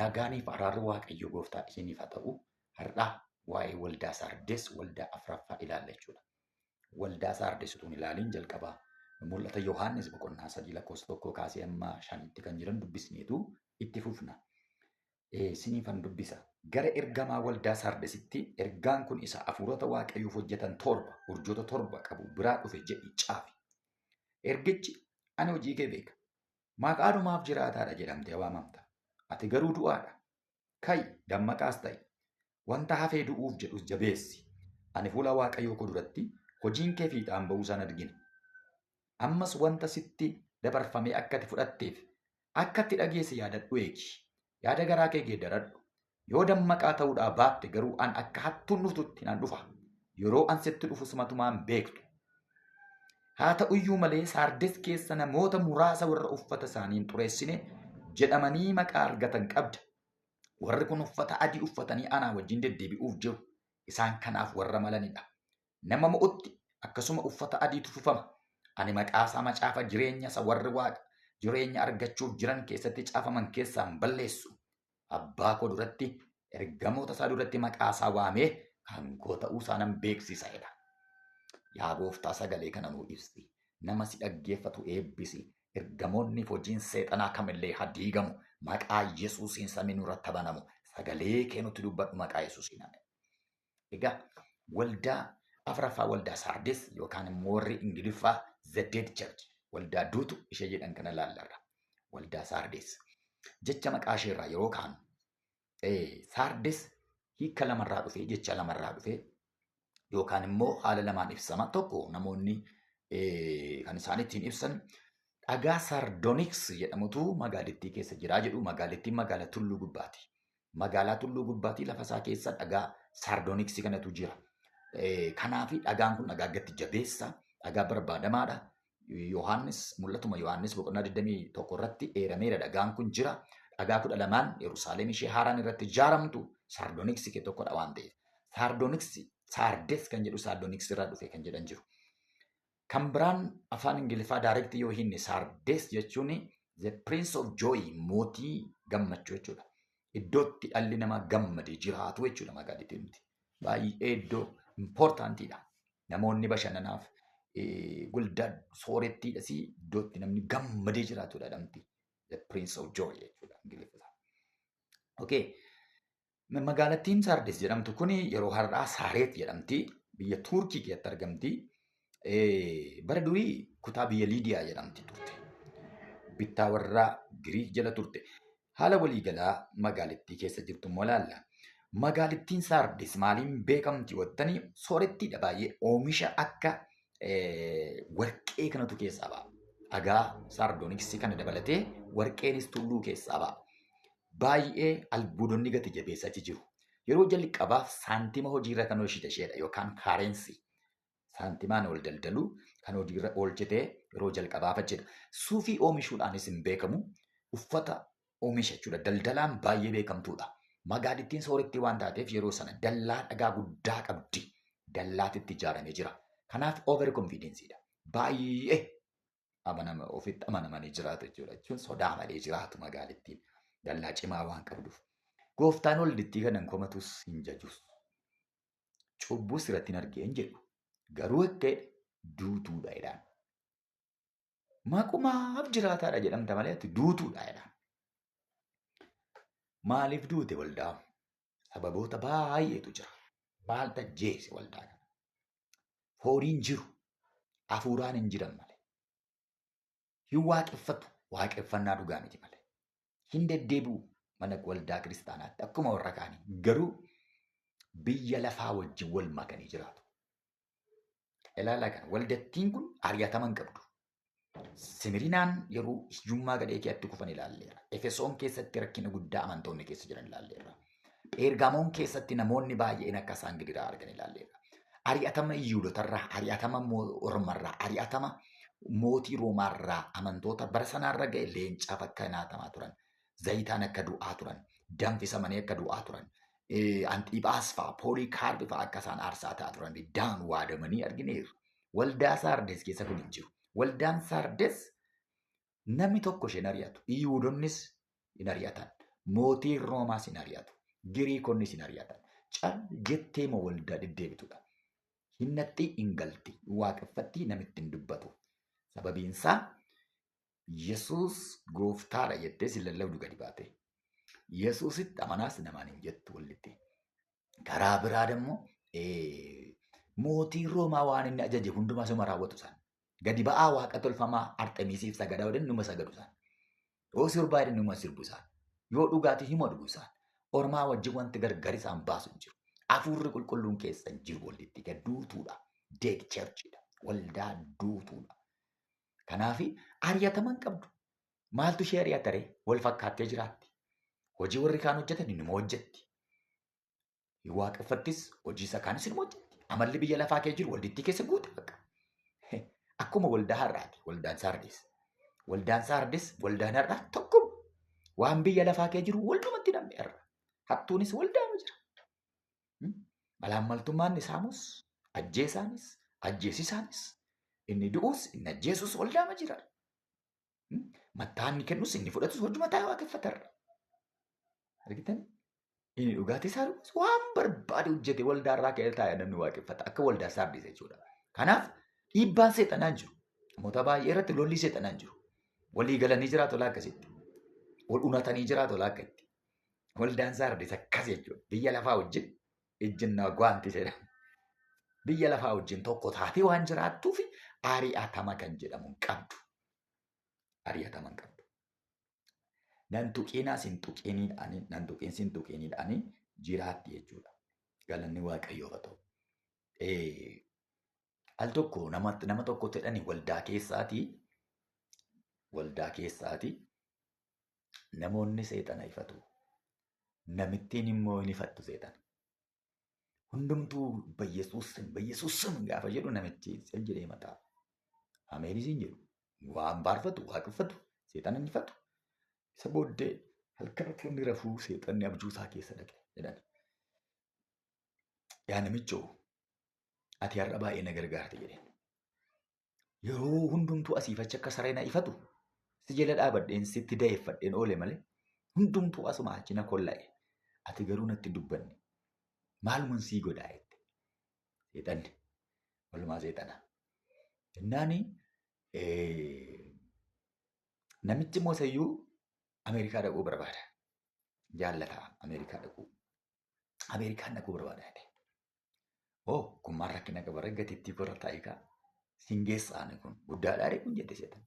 Nagaaniif araarri Waaqayyo Gooftaa isiniif haa ta'u. Har'aa waa'ee waldaa Saardes waldaa afuraffaa ilaalla jechuudha. Waldaa Saardes utuu hin ilaaliin jalqabaa mul'ata Yohaannis boqonnaa 3:1 kaasee amma 5tti kan jiran dubbisneetu itti fufna. Siniifan dubbisa. Gara ergamaa waldaa Saardesitti ergaan kun isa hafuurota Waaqayyoof hojjetan 7 urjoota 7 qabu biraa dhufe jedhi caafi. Ergichi ani hojii kee beeka. Maqaanumaaf jiraataadha jedhamtee waamamta. Ati garuu du'aadha. Ka'i dammaqaas ta'i. Wanta hafee du'uuf jedhus jabeessi. Ani fuula Waaqayyoo koo duratti hojiin kee fiixaan ba'uu isaan argina. Ammas wanta sitti dabarfamee akka ati fudhatteef akka ati dhageesse yaadadhu eegi. Yaada garaa kee geeddaradhu. Yoo dammaqaa ta'uudhaa baatte garuu an akka hattuun dhuftutti nan dhufa. Yeroo an sitti dhufus matumaan beektu. Haa ta'uyyuu malee Saardes keessa namoota muraasa warra uffata isaanii hin xureessine jedhamanii maqaa argatan qabda. Warri kun uffata adii uffatanii anaa wajjin deddeebi'uuf jiru. Isaan kanaaf warra malanidha. Nama mo'utti akkasuma uffata adiitu tufama. Ani maqaasaa macaafa jireenya isa warri waaqa jireenya argachuuf jiran keessatti caafaman keessaan balleessu. Abbaa koo duratti ergamoota isaa duratti maqaasaa waamee kan koo ta'uu isaa nan beeksisaedha. Yaa Gooftaa sagalee kana nuu ibsi. Nama si dhaggeeffatu eebbisi. Ergamoonni hojiin seexanaa kamillee haa diigamu. Maqaa Yesuusiin samiin irratti banamu. Sagalee kee nutti dubbadhu maqaa Yesuusiin. Egaa waldaa afuraffaa waldaa Saardes yookaan immoo warri Ingiliffaa The Dead Church waldaa duutu ishee jedhan kana laallarra. Waldaa Saardes jecha maqaa ishee irraa yeroo kaanu Saardes hiika lamarraa dhufee jecha lamarraa dhufee yookaan immoo haala lamaan ibsama. Tokko namoonni kan isaan ittiin ibsan dhagaa Sardooniks jedhamutu magaalattii keessa jiraa jedhu. Magaalattiin magaalaa Tulluu Gubbaati. Magaalaa Tulluu Gubbaatii lafa isaa keessa dhagaa Sardooniks kanatu jira. Kanaafi dhagaan kun dhagaa gati jabeessa, dhagaa barbaadamaadha. Yohaannis mul'atuma Yohaannis boqonnaa 21 irratti eerameera dhagaan kun jira. Dhagaa 12 Yerusaalem ishee haaraan irratti ijaaramtu Sardooniks kee tokkodha waan ta'eef. Sardooniks Saardes kan jedhu Sardooniks irraa dhufe kan jedhan jiru. Kan biraan afaan Ingiliffaa daayirektii yoo hinne Saardes jechuun the Prince of Joy mootii gammachuu jechuudha. Iddootti dhalli namaa gammadee jiraatu jechuudha magaalattiin. Baay'ee iddoo impoortaantiidha. Namoonni bashannanaaf guldaa soorettiidha si iddootti namni gammadee jiraatudha dhamti. The Prince of Joy jechuudha Ingiliffaa. Okay. Magaalattiin Saardes jedhamtu kun yeroo har'aa Saaret jedhamti. Biyya Turkii keessatti argamti. Bara durii kutaa biyya Liidiyaa jedhamti turte. Bittaa warraa Giriik jala turte. Haala waliigalaa magaalattii keessa jirtu immoo ilaalla. Magaalattiin Saardes maaliin beekamti wattanii soorettiidha baay'ee oomisha akka warqee kanatu keessaa ba'a. Dhagaa Sardooniksii kana dabalatee warqeenis tulluu keessaa ba'a. Baay'ee albuudonni gati jabeessatti jiru. Yeroo jalqabaaf saantima hojiirra kan oolchite isheedha yookaan kaarensi. Saantimaan ol daldalu kan hojiirra oolchite yeroo jalqabaaf jedha. Suufii oomishuudhaanis hin beekamu. Uffata oomisha jechuudha. Daldalaan baay'ee beekamtuudha. Magaalattiin soorettii waan taateef yeroo sana dallaa dhagaa guddaa qabdi. Dallaatitti ijaaramee jira. Kanaaf over confidenceidha. Baay'ee ofitti amanamanii jiraatu jechuudha. Jechuun sodaa malee jiraatu magaalattiin. Dallaa cimaa waan qabduuf. Gooftaan waldittii kanan komatus hin jajus. Cubbuus irratti hin argeen jedhu. Garuu akka duutuudha jedhaan. Maqumaaf jiraataadha jedhamta malee duutuudha jedhaan. Maaliif duute waldaa? Sababoota baay'eetu jira. Maal tajjeese waldaa kana? Fooniin jiru. Hafuuraan hin jiran malee. Hin waaqeffatu. Waaqeffannaa dhugaa miti malee. Hin deddeebi'u mana waldaa kiristaanaatti akkuma warra kaanii. Garuu biyya lafaa wajjin wal makanii jiraatu. Ilaalaa kana waldattiin kun ari'atama hin qabdu. Simirinaan yeroo hiyyummaa gadhee keetti kufan ilaalleera. Efesoon keessatti rakkina guddaa amantoonni keessa jiran ilaalleera. Pheergaamoon keessatti namoonni baay'een akka isaan gidiraa argan ilaalleera. Ari'atama Iyyuudotarraa, ari'atama Ormarraa, ari'atama mootii Roomaarraa amantoota bara sanaarra ga'e leencaaf akka nyaatamaa turan. Zayitaan akka du'aa turan. Danfisamanii akka du'aa turan. Anxiiphaas fa'aa, Poolikaarpi fa'aa akka isaan aarsaa ta'aa turan. Daan waadamanii argineerra. Waldaa Saardes keessa kun hin jiru. Waldaan Saardes namni tokko isheen ari'atu. Iyyuudonnis hin ari'atan. Mootiin Roomaa sin ari'atu. Giriikonni sin ari'atan. Cal jettee moo waldaa deddeebitudha. Hinnatti hin galti. Waaqeffatti namitti hin dubbatu. Sababiin isaa Yesuus gooftaadha jettee si lallabdu gadi baate. Yesuusitti amanaas namaan hin jettu wallitti. Karaa biraa immoo mootiin Roomaa waan inni ajaje hundumaa suma raawwatu isaan. Gadi ba'aa waaqa tolfamaa Arxemiisiif sagadaa waliin numa sagadu isaan. Yoo sirbaa jedhan numa sirbu isaan. Yoo dhugaatii hima dhugu isaan. Ormaa wajjin wanti gargar isaan baasu hin jiru. Hafuurri qulqulluun keessa hin jiru wallitti. Duutuudha. Deeg cherchiidha. Waldaa duutuudha. Kanaaf ari'ataman qabdu. Maaltu ishee ari'ataree? Wal fakkaattee jiraatti. Hojii warri kaan hojjetan inni hojjetti. Waaqeffattis hojii isa kaanis inni hojjetti. Amalli biyya lafaa kee jiru walditti keessa guute bakka. Akkuma waldaa har'aati. Waldaan Saardis. Waldaan Saardis waldaan har'aa tokkuma. Waan biyya lafaa kee jiru waldumatti namni har'a. Hattuunis waldaama jira. Malaammaltummaan isaamus ajjeesaanis ajjeesisaanis inni du'us inni ajjeesus waldaama jira. Mattaanni kennus inni fudhatus hojuma taa'ee waaqeffatarra. Argitan? Inni dhugaatii isaa dhugus waan barbaade hojjete waldaarraa ka'ee taa'ee namni waaqeffata. Akka waldaa Saardis jechuudha. Kanaaf dhiibbaan seexanaan jiru. Namoota baay'ee irratti lolli seexanaan jiru. Walii galanii jiraatu laa akkasitti. Wal unatanii jiraatu laa akkatti. Waldaan Saardis akkas jechuudha. Biyya lafaa wajjin ejjennaa gwaanti jedhama. Biyya lafaa wajjin tokko taatee waan jiraattuuf ari'atama kan jedhamu hin qabdu. Ari'atama hin qabdu. Nan tuqinaa sin tuqiniidhaanii, nan tuqin sin tuqiniidhaanii jiraatti jechuudha. Galanni Waaqayyoof haa ta'u. Al tokko nama tokko jedhanii waldaa keessaatii namoonni seexana ifatu. Namittiin immoo hin ifattu seexana. Hundumtuu bayyesuusin gaafa jedhu namichi jedhee mataa. Ameerisiin jedhu waan baarfatu waaqeffatu seexana hin ifatu. Isa booddee halkanatti inni rafuu seexanni abjuusaa keessa dhaqe jedhan. Yaa namichoo ati har'a baay'ee na gargaarte jedheen. Yeroo hundumtuu asiif achi akka saree na ifatu si jala dhaabadheen sitti da'eeffadheen oole malee hundumtuu asuma achi na kolla'e. Ati garuu natti dubbanne. Maalumaan sii godhaa jette. Seexanni. Walumaa seexana. Innaani namichi moosayyuu Ameerikaa dhaquu barbaada. Jaallataa Ameerikaa dhaquu. Ameerikaan dhaquu barbaada. Kun maal rakkina qabarra gatiittii korra taa'ikaa. Singeessaan kun guddaadhaa kun jette seexan.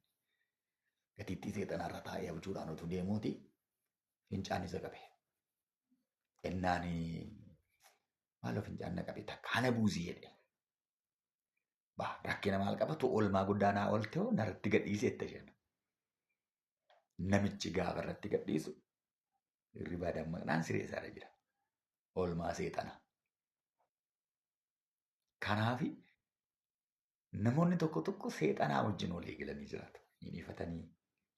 Gatiittii seexanaarra taa'ee abjuudhaan utuu deemuuti fincaan isa qabe. Innaani maaloo fincaan na qabe takka hana buuzii jedhe. Rakkina maal qabatu oolmaa guddaa naa oolte hoo narratti gadhiisee itti jenna. Namichi gaafa irratti gadhiisu hirribaa dammaqnaan siree isaarra jira. Oolmaa seexana. Kanaaf namoonni tokko tokko seexanaa wajjin walii galanii jiraatu. Hin ifatanii,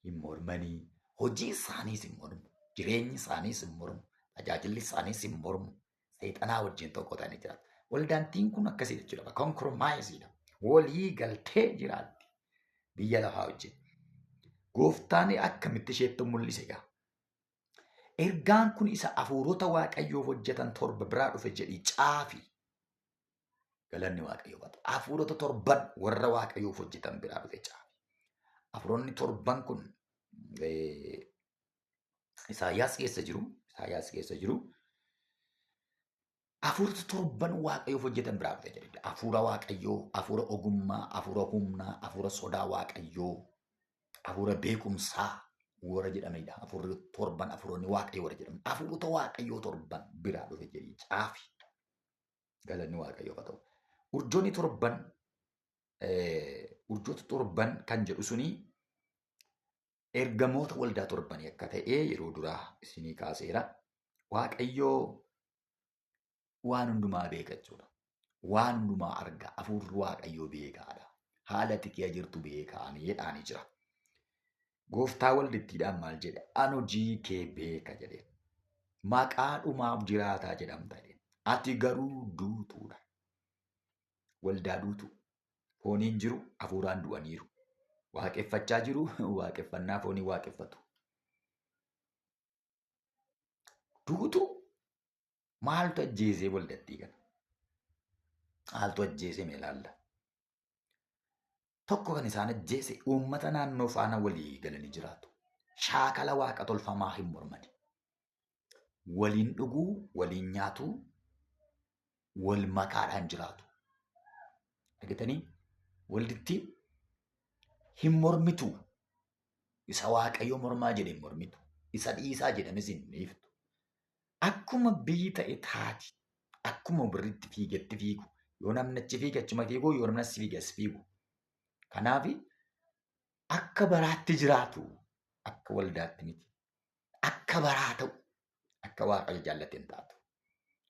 hin mormanii, hojii isaaniis hin mormu, jireenyi isaaniis hin mormu, tajaajilli isaaniis hin mormu. Seexanaa wajjin tokko ta'anii jiraatu. Waldaantiin kun akkasii jechuudha. Kompromaayiziidha. Walii galtee jiraatti. Biyya lafaa wajjin. Gooftaan akkamitti isheetti mul'ise egaa. Ergaan kun isa hafuurota Waaqayyoof hojjetan torba biraa dhufe jedhii caafi. Galanni Waaqayyoof haa ta'u. Hafuurota torban warra Waaqayyoof hojjetan biraa dhufe caafi. Hafuuronni torban kun Isaayyaas keessa jiru. Hafuurota torban Waaqayyoof hojjetan biraa dhufe jedhedha. Hafuura Waaqayyoo, hafuura ogummaa, hafuura humnaa, hafuura sodaa Waaqayyoo, hafuura beekumsaa warra jedhamedha. Hafuurri torban hafuuronni Waaqayyoo warra jedhamu. Hafuurota Waaqayyoo torban biraa dhufe jedhii caafi. Galanni Waaqayyoof haa ta'u. Urjoota torban kan jedhu suni ergamoota waldaa torbanii akka ta'e yeroo duraa isinii kaaseera. Waaqayyoo waan hundumaa beeka jechuudha. Waan hundumaa arga. Hafuurri Waaqayyoo beekaadha. Haala ati jirtu beekaanii jedhaanii jira. Gooftaa waldittiidhaan maal jedhe? Ani hojii kee beeka jedheen. Maqaa dhumaaf jiraataa jedhamta jedheen. Ati garuu duutuudha. Waldaa duutu. Fooniin jiru hafuuraan du'aniiru. Waaqeffachaa jiru waaqeffannaa foonii waaqeffatu. Duutu maaltu ajjeesee waldattii kana? Maaltu ajjeesee mee ilaalla? Tokko kan isaan ajjeese uummata naannoo faana walii galanii jiraatu. Shaakala waaqa tolfamaa hin mormani. Waliin dhuguu, waliin nyaatuu, wal makaadhaan jiraatu. Argitanii waldittiin hin mormitu. Isa waaqayyo mormaa jedhe hin mormitu. Isa dhiisaa jedhanis hin dhiiftu. Akkuma biyyi ta'e taati. Akkuma birritti fiigetti fiigu. Yoo namni achi fiige achuma fiigu, yoo namni as fiige as fiigu. Kanaaf akka baraatti jiraatu. Akka waldaatti miti. Akka baraa ta'u. Akka waaqayyo jaallate hin taatu.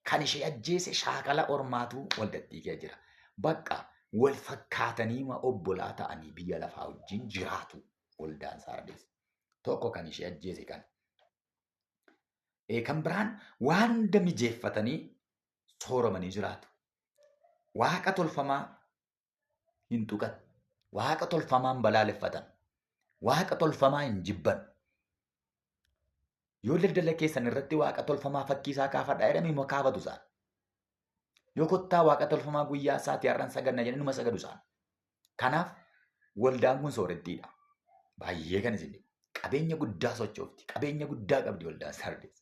Kan ishee ajjeese shaakala ormaatu waldattii kee jira. Bakka wal fakkaatanii obbolaa ta'anii biyya lafaa wajjin jiraatu waldaan Saardees. Tokko kan ishee ajjeese kan. Kan biraan waan hunda mijeeffatanii sooromanii jiraatu. Waaqa tolfamaa hin tuqan. Waaqa tolfamaan balaaleffatan. Waaqa tolfamaa hin jibban. Yoo daldala keessan irratti waaqa tolfamaa fakkii isaa kaafadhaa jedhame immoo kaafatu isaan. Yoo kottaa waaqa tolfamaa guyyaa isaatti har'an saganna jedhanii numa sagadu isaan. Kanaaf waldaan kun soorettiidha. Baay'ee kan isin qabeenya guddaa sochoofti. Qabeenya guddaa qabdi waldaan Saardees.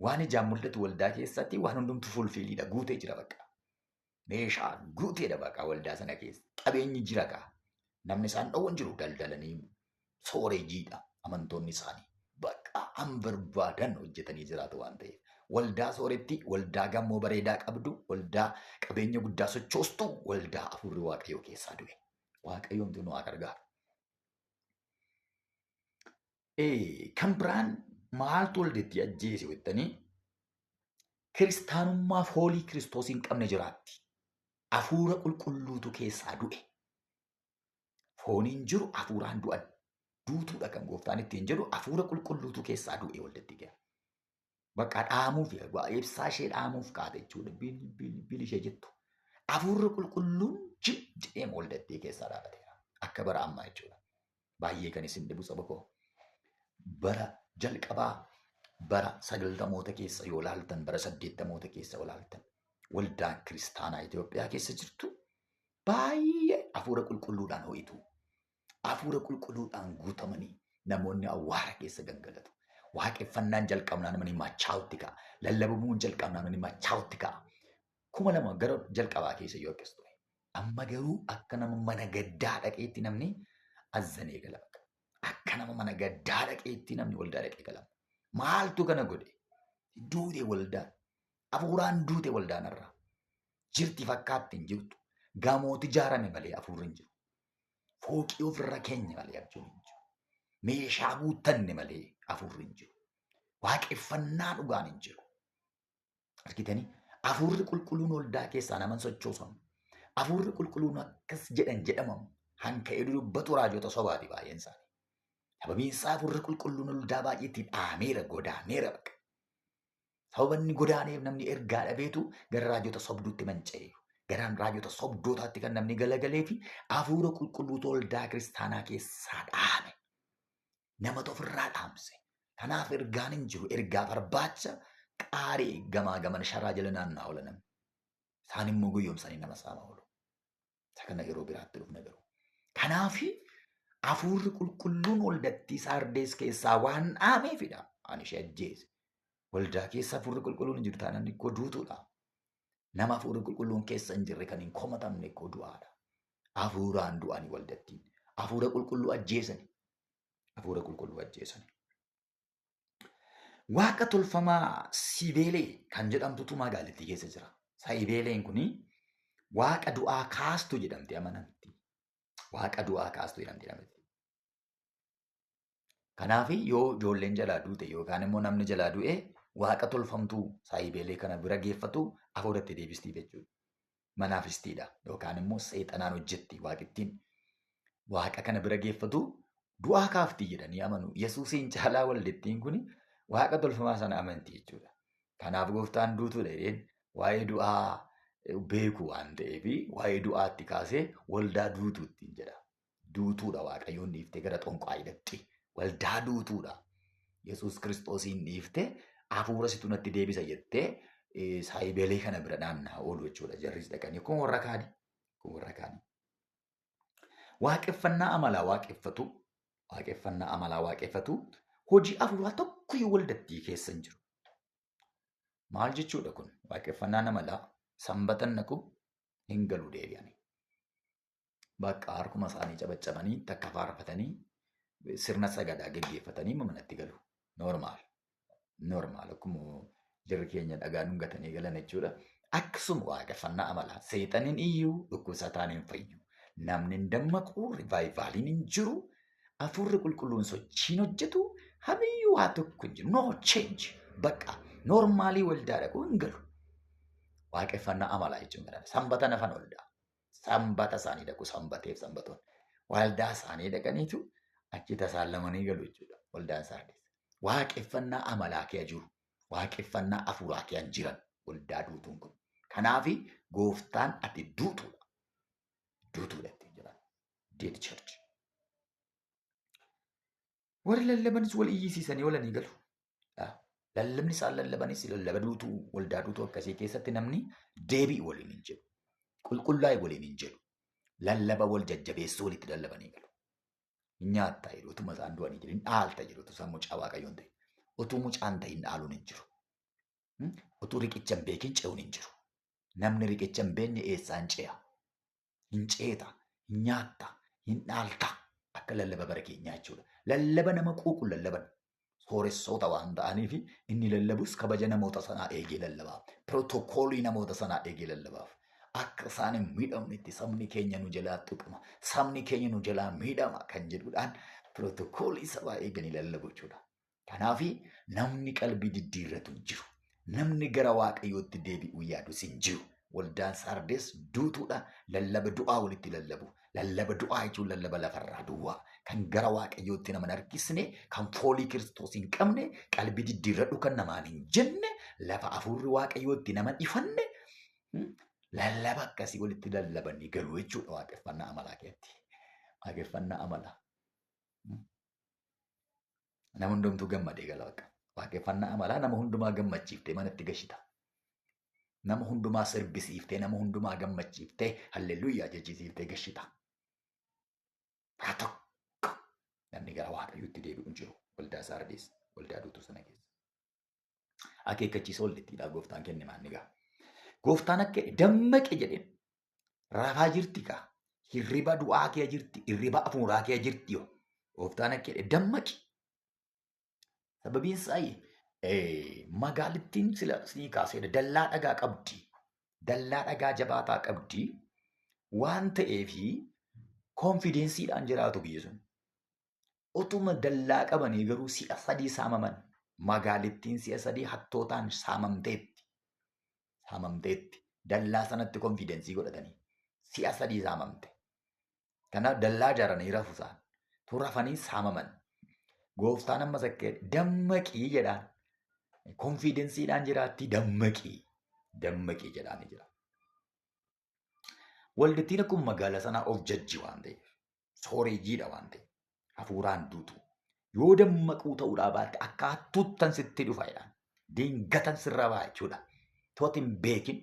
Waan ijaan mul'atu waldaa keessatti waan hundumtu fulfiiliidha. Guutee jira bakka. Meeshaa guuteedha bakka waldaa sana keessa. Qabeenyi jira kaa. Namni isaan dhowwan jiru daldalanii soorejiidha amantoonni isaanii. Bakka an barbaadan hojjetanii jiraatu waan ta'eef. Waldaa sooretti, waldaa gamoo bareedaa qabdu, waldaa qabeenya guddaa sochoostu, waldaa afurri waaqayyoo keessaa du'e. Waaqayyoon nu haa gargaaru. Kan biraan maaltu waldeetti ajjeese jettanii kiristaanummaa foolii Kiristoos hin qabne jiraatti. Hafuura qulqulluutu keessaa du'e. Fooniin jiru hafuuraan du'an. Duutuudha kan gooftaan ittiin jedhu hafuura qulqulluutu keessaa du'e waldeetti gara. Bakka dhaamuuf ibsaa ishee dhaamuuf kaate jechuudha. Bil ishee jettu. Hafuurri qulqulluun jedhee waldeetti keessaa dhaabateera. Akka bara ammaa jechuudha. Baay'ee kan isin dhibu saba koo. Bara jalqabaa bara 90moota keessa yoo ilaaltan, bara 80moota keessa yoo ilaaltan, waldaan kiristaanaa Itoophiyaa keessa jirtu baay'ee hafuura qulqulluudhaan ho'itu. Hafuura qulqulluudhaan guutamanii namoonni awwaara keessa gangalatu. Waaqeffannaan jalqabnaa namni machaa'utti ka'a. Lallabamuun jalqabnaa namni machaa'utti ka'a. 2000 gara jalqabaa keessa yoo akkas ture. Amma garuu akka nama mana gaddaa dhaqeetti namni azzanee gala. Akka nama mana gaddaa dhaqeetti namni waldaa dhaqee galama. Maaltu kana godhe? Duute waldaan. Hafuuraan duute waldaan irraa. Jirti fakkaatti hin jirtu. Gamooti ijaarame malee hafuurri hin jiru. Fooqii ofirra keenya malee abjuun hin jiru. Meeshaa guuttanne malee hafuurri hin jiru. Waaqeffannaa dhugaan hin jiru. Argitanii hafuurri qulqulluun waldaa keessaa naman sochoosamu. Hafuurri qulqulluun akkas jedhan jedhamamu. Hanka'ee dubbatu raajota sobaati baay'een isaanii. Sababiin isaa hafuurri qulqulluun waldaa baay'eetti dhaameera, godaaneera baqa. Sababanni godaaneef namni ergaa dhabeetu gara raajota sobduutti manca'e. Gara raajota sobdootaatti kan namni galagalee fi hafuura qulqulluutu waldaa kiristaanaa keessaa dhaame. Nama ofirraa dhaamse. Kanaaf ergaan hin jiru. Ergaa barbaacha qaaree gamaa gaman sharaa jala naannaa oolan. Isaan immoo guyyoomsanii nama saama oolu. Isa kana yeroo biraatti dhufna garuu. Kanaaf hafuurri qulqulluun waldattii Saardees keessaa waan dhaameefidha. Ani ishee ajjeese. Waldaa keessa hafuurri qulqulluun hin jiru taanaan ikkoo duutuudha. Nama hafuurri qulqulluun keessa hin jirre kan hin komatamne ikkoo du'aadha. Hafuuraan du'anii waldattiin. Hafuura qulqulluu ajjeesani. Hafuura qulqulluu ajjeesani. Waaqa tolfamaa Siibeelee kan jedhamtutu magaalattii keessa jira. Siibeeleen kuni waaqa du'aa kaastu jedhamti amanamti. Waaqa du'aa kaastu jedhamti. Kanaaf yoo ijoolleen jalaa duute yookaan immoo namni jalaa du'e waaqa tolfamtuu Siibeelee kana bira geeffatu hafuuratti deebistii jechuudha. Manaafistiidha yookaan immoo seexanaan hojjetti waaqittiin. Waaqa kana bira geeffatu du'aa kaaftii jedhanii amanu. Yesuusiin caalaa waldittiin kun waaqa tolfamaa sana amantii jechuudha. Kanaaf gooftaan duutuudha jedheen waa'ee du'aa beeku waan ta'eef waa'ee du'aatti kaasee waldaa duutuutti jedha. Duutuudha waaqayyoon dhiiftee gara xonqaa hidhatti. Waldaa duutuudha. Yesuus Kiristoosiin dhiiftee hafuura situ natti deebisa jettee saayibeelee kana bira naanna'aa oolu jechuudha. Jarris dhaqanii kun warra kaanii. Kun warra kaanii. Waaqeffannaa amalaa waaqeffatu. Waaqeffannaa amalaa waaqeffatu. Hojii hafuuraa tokkoyyuu waldattii keessa hin jiru. Maal jechuudha kun? Waaqeffannaan amalaa sanbatan naqu hin galu deebi'anii. Bakka harkuma isaanii cabaccabanii takka faarfatanii sirna sagadaa geggeeffatanii manatti galu. Normaal. Normaal akkuma jarri keenya dhagaa dhungatanii galan jechuudha. Akkasuma waaqeffannaa amalaa seexaniin iyyuu dhukkubsataan hin fayyu. Namni hin dammaqu rivaayivaaliin hin jiru. Hafuurri qulqulluun sochiin hojjetu hamiyyuu waa tokko hin jiru. No change. Bakka normaalii waldaa dhaquu hin galu. Waaqeffannaa amalaa jechuun kana. Sanbata nafan waldaa. Sanbata isaanii dhaqu sanbateef sanbatoon. Waldaa isaanii dhaqaniitu achi tasaallamanii galu jechuudha. Waldaan isaanii. Waaqeffannaa amalaa kee jiru. Waaqeffannaa hafuuraa kee jiran waldaa duutuun kun. Kanaafi gooftaan ati duutuudha. Duutuudha ittiin jiran. Dead church. Warri lallabanis wal iyyisiisanii oolanii galu. Lallabni isaan lallabanis lallaba duutuu waldaa duutuu akkasii keessatti namni deebii waliin hin jedhu. Qulqullaa'e waliin hin jedhu. Lallaba wal jajjabeessuu walitti lallabanii galu. Nyaattaa jiru utuma isaan du'anii jiru. Dhaalta jiru utuu isaan mucaa waaqayyoon ta'e. Utuu mucaan ta'in dhaaluun hin jiru. Utuu riqicha hin beekin ce'uun hin jiru. Namni riqicha hin beekne eessaan ce'a. Hin ceeta, hin nyaatta, hin dhaalta. Akka lallaba bara keenyaa jechuudha. Lallaba nama quuqu lallaban. Sooressoota waan ta'aniif inni lallabus kabaja namoota sanaa eegee lallabaa. Pirootokoolii namoota sanaa eegee lallabaaf. Akka isaan hin miidhamnetti sabni keenya nu jalaa tuqama. Sabni keenya nu jalaa miidhama kan jedhuudhaan pirootokoolii sabaa eeganii lallabu jechuudha. Kanaaf namni qalbii diddiirratu hin jiru. Namni gara waaqayyootti deebi'uu yaadus hin jiru. Waldaan Sardees duutuudha. Lallaba du'aa walitti lallabu. Lallaba du'aa jechuun lallaba lafarraa duwwaa. Kan gara waaqayyootti nama harkisne, kan foolii Kiristoos hin qabne, qalbii diddiirradhu kan namaan hin jenne, lafa hafuurri waaqayyootti nama ifanne, lallaba akkasii walitti lallabanii galuu jechuudha waaqeffannaa amalaa keessatti. Waaqeffannaa amalaa. Nama hundumtuu gammadee gala waaqa. Waaqeffannaa amalaa nama hundumaa gammachiiftee manatti gashita. Nama hundumaa sirbisiiftee, nama hundumaa gammachiiftee, halleluuyaa jechisiiftee gashita. Haa tokko namni gara waaqayyootti deebi'u hin jiru. Waldaa Sardees, waldaa duutuu sana keessa. Akeekkachiisa oollettiidha gooftaan kenne maanni gaa. Gooftaan akka dammaqe jedheen rafaa jirti kaa. Hirriba du'aa kee jirti, hirriba hafuuraa kee jirti yoo. Gooftaan akka dammaqe. Sababiin isaa magaalittiin sii kaasee dallaa dhagaa qabdi. Dallaa dhagaa jabaataa qabdi. Waan ta'eefi konfidensiidhaan jiraatu biyya sun. Utuma dallaa qabanii garuu si'a sadii saamaman. Magaalittiin si'a sadii hattootaan saamamteetti. Saamamteetti. Dallaa sanatti konfidensii godhatanii. Si'a sadii saamamte. Kanaaf dallaa ijaaranii rafu isaan. Rafanii saamaman. Gooftaan ammas akka dammaqii jedhaan. Konfidensiidhaan jiraatti dammaqii. Dammaqii jedhaanii jira. Waldattiin akkuma magaalaa sanaa of jajji waan ta'eef. Sooreejiidha waan ta'eef. Hafuuraan duutu. Yoo dammaquu ta'uudhaa baatte akka hattuuttan sitti dhufa jedhaan. Diingatan sirra ba'a jechuudha. Tooti hin beekin,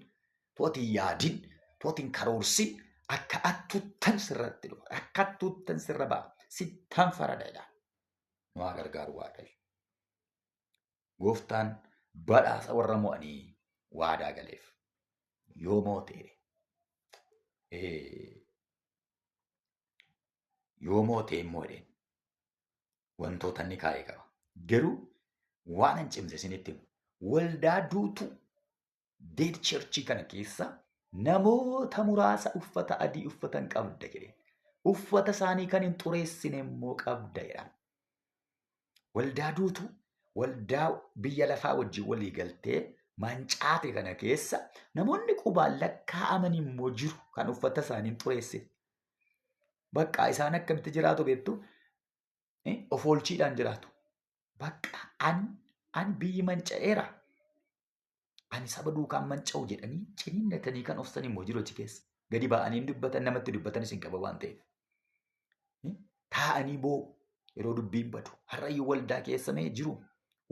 tooti hin yaadin, tooti hin karoorsin akka hattuuttan sirratti dhufa. Akka hattuuttan sirra ba'a. Sittaan farada jedhaan. Waa gargaaru waaqayyo. Gooftaan badhaasa warra mo'anii waadaa galeef. Yoo mooteere. Yoo mootee immoo jedheen wantoota inni kaa'ee qaba. Garuu waan hin cimse isinitti waldaa duutuu deed churchii kana keessa namoota muraasa uffata adii uffatan qabda jedheen. Uffata isaanii kan hin xureessine immoo qabda jedhaan. Waldaa duutuu waldaa biyya lafaa wajjin walii galtee mancaate kana keessa namoonni qubaan lakkaa'aman immoo jiru kan uffata isaanii hin xureessine. Bakka isaan akkamitti jiraatu beektu of oolchiidhaan jiraatu. Bakka ani biyyi manca'eera. Ani saba duukaan manca'u jedhanii ciniinnatanii kan ofsan immoo jiru achi keessa. Gadi ba'anii dubbatan namatti dubbatanis hin qaba waan ta'eef. Taa'anii boo yeroo dubbiin badu har'ayyuu waldaa keessa mee jiru.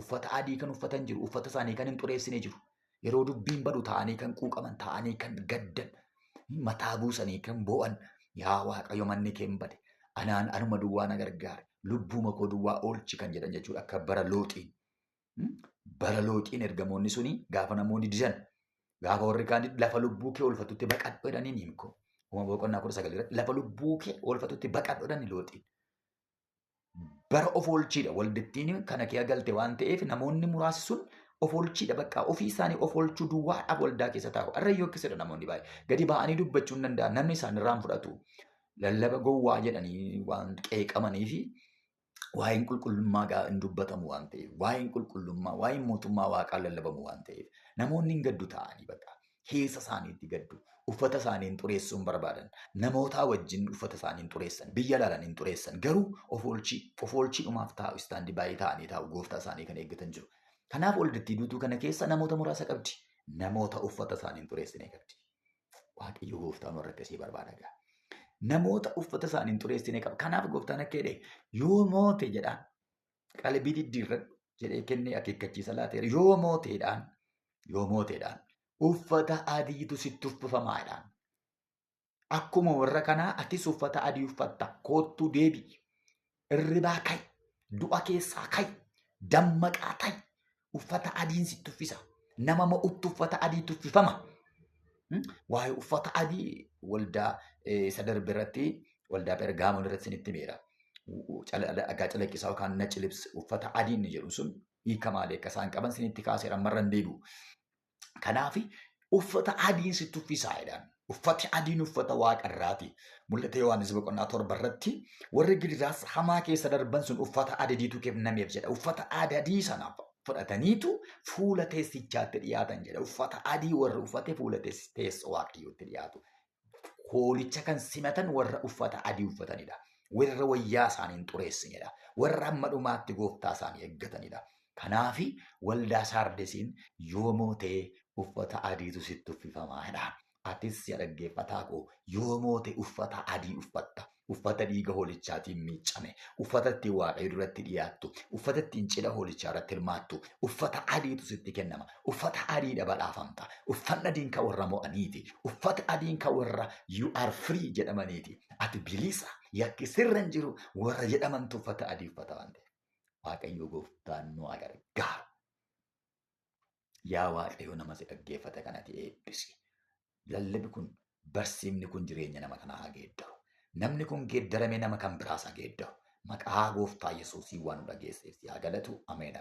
Uffata adii kan uffatan jiru. Uffata isaanii kan hin xureessine jiru. Yeroo dubbiin badu ta'anii kan quuqaman, ta'anii kan gaddan, mataa buusanii kan boo'an. Yaa Waaqayyo manni kee hin bade. Anuma duwwaa na gargaare. Lubbuma koo duwwaa oolchi kan jedhan jechuudha. Akka bara Looxiin. Bara Looxiin ergamoonni suni gaafa namoonni didan, gaafa warri kaan lafa lubbuu kee oolfatutti baqadhu jedhanii himu. Uumama boqonnaa 19 irratti lafa lubbuu kee oolfatutti baqadhu jedhanii Looxiin. Bara of oolchiidha. Waldittiin kana kee galte waan ta'eef namoonni muraasi sun of oolchiidha. Bakka ofii isaanii of oolchuu duwwaadhaaf waldaa keessa taa'u. Arrayyoo akkasidha namoonni baay'ee. Gadi ba'anii dubbachuu hin danda'an. Namni isaan irraan fudhatu. Lallaba gowwaa jedhanii waan qeeqamanii fi waa'een qulqullummaa hin dubbatamu waan ta'eef, waa'een qulqullummaa, waa'een mootummaa waaqaa lallabamu waan ta'eef, namoonni hin gaddu ta'anii bakka keessa isaaniitti gaddu. Uffata isaanii hin xureessuun barbaadan. Namootaa wajjin uffata isaanii hin xureessan. Biyya laalan hin xureessan. Garuu of oolchiidhumaaf taa'u. Istaandii baay'ee ta'anii taa'u. Gooftaa isaanii kan eeggatan jiru. Kanaaf waldittii duutuu kana keessa namoota muraasa qabdi. Namoota uffata isaanii hin xureessine qabdi. Waaqayyo gooftaan warra akkasii barbaada. Namoota uffata isaanii hin xureessine qaba. Kanaaf gooftaan akka jedhe yoo moote jedhaan qalbii diddiirradhu jedhee kennee akeekkachiisa laateera. Yoo mooteedhaan uffata adiitu sitti uffifamaa jedhaan. Akkuma warra kanaa atis uffata adii uffatta. Koottuu deebi'i. Irribaa ka'i. Du'a keessaa ka'i. Dammaqaa ta'i. Uffata adiin sitti uffisa. Nama mo'utti uffata adiitu uffifama. Waa'ee uffata adii waldaa isa darbe irratti waldaa Pergaamoon irratti isinitti himeera. Dhagaa calaqqisaa yookaan nacci libsi uffata adii inni jedhu sun hiika maalii akka isaan qaban isinitti kaaseera marra hin deebi'u. Kanaaf uffata adiin sitti uffisaa jedhaan. Uffati adiin uffata waaqarraati. Mul'ata Yohaannis boqonnaa 7 irratti warri gidiraas hamaa keessa darban sun uffata adiitu kennameef jedha. Uffata adii sanaaf fudhataniitu fuula teessichaatti dhiyaatan jedha. Uffata adii warra uffate fuula teessa waaqayyootti dhiyaatu. Hoolicha kan simatan warra uffata adii uffatanidha. Warra wayyaa isaanii hin xureessinedha. Warra hamma dhumaatti gooftaa isaanii eeggatanidha. Kanaaf waldaa Saardesiin yoo mootee uffata adiitu sitti uffifamaadha. Atis si dhaggeeffataa koo yoo moote uffata adii uffatta. Uffata dhiiga hoolichaatiin miiccame. Uffata ittiin waaqayyo duratti dhiyaattu. Uffata ittiin cidha hoolichaa irratti hirmaattu. Uffata adiitu sitti kennama. Uffata adiidha badhaafamta. Uffanni adiin kan warra mo'aniiti. Uffata adiin kan warra you are free jedhamaniiti. Ati bilisa yakki sirra hin jiru warra jedhamantu uffata adii uffata waan ta'eef. Waaqayyo gooftaan nu gargaaru. Yaa waaqayyo nama si dhaggeeffate kanatti eebbisi. Lallabi kun barsiifni kun jireenya nama kanaa haa geeddaru. Namni kun geeddarame nama kan biraas haa geeddaru. Maqaa gooftaa Yesuusii waan nu dhageesseef yaa galatu. Ameen.